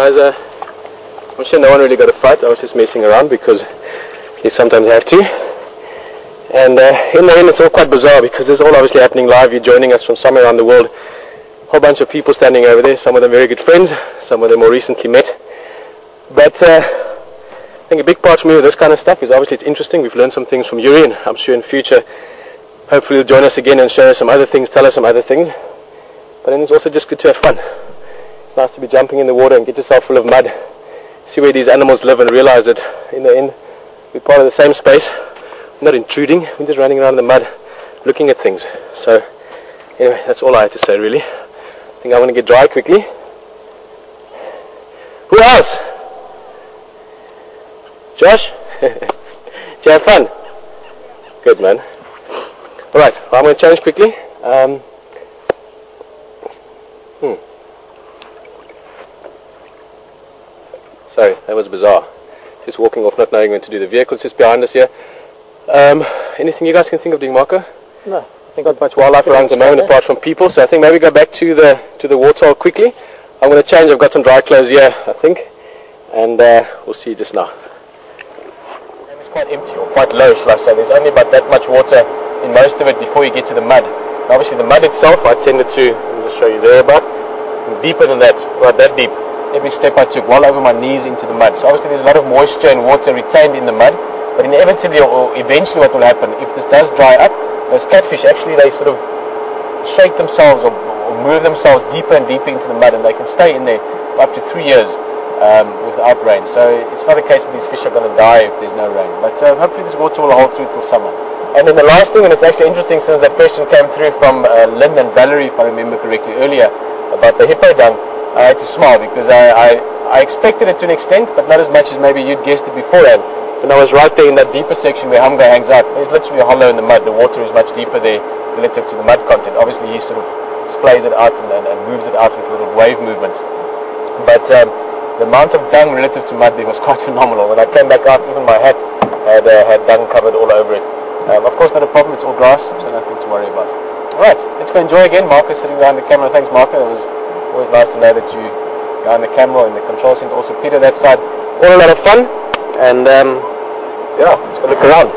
Guys, I'm sure no one really got a fight. I was just messing around because you sometimes have to. And in the end it's all quite bizarre because it's all obviously happening live. You're joining us from somewhere around the world. A whole bunch of people standing over there, some of them very good friends, some of them more recently met. But I think a big part for me with this kind of stuff is obviously it's interesting. We've learned some things from Yuri, and I'm sure in future hopefully you'll join us again and show us some other things, tell us some other things. But then it's also just good to have fun. It's nice to be jumping in the water and get yourself full of mud. See where these animals live and realize that in the end we're part of the same space. We're not intruding, we're just running around in the mud looking at things. So anyway, that's all I had to say really. I think I want to get dry quickly. Who else? Josh? Did you have fun? Good man. Alright, well, I'm going to change quickly. Sorry, that was bizarre. Just walking off not knowing when to do. The vehicle's just behind us here. Anything you guys can think of doing, Marco? No. I think not much wildlife around the moment apart from people, so I think maybe go back to the waterhole quickly. I'm going to change. I've got some dry clothes here, I think, and we'll see just now. It's quite empty, or quite low, shall I say. There's only about that much water in most of it before you get to the mud. And obviously the mud itself, I tended to, let me just show you there about, deeper than that, right that deep. Every step I took, well over my knees into the mud. So obviously there's a lot of moisture and water retained in the mud, but inevitably or eventually what will happen, if this does dry up, those catfish actually they sort of shake themselves or move themselves deeper and deeper into the mud, and they can stay in there for up to 3 years without rain. So it's not a case that these fish are going to die if there's no rain, but hopefully this water will hold through till summer. And then the last thing, and it's actually interesting since that question came through from Lynn and Valerie, if I remember correctly earlier, about the hippo dung, I had to smile because I expected it to an extent, but not as much as maybe you'd guessed it beforehand. When I was right there in that deeper section where Humga hangs out, there's literally a hollow in the mud. The water is much deeper there relative to the mud content. Obviously he sort of splays it out and moves it out with little wave movements. But the amount of dung relative to mud there was quite phenomenal. When I came back out, even my hat had dung covered all over it. Of course not a problem, it's all grass, so nothing to worry about. Alright, let's go enjoy again. Marco's sitting behind the camera. Thanks Marco, it was always nice to know that you behind the camera in the control center. Also Peter that side. All a lot of fun, and yeah, let's go look around.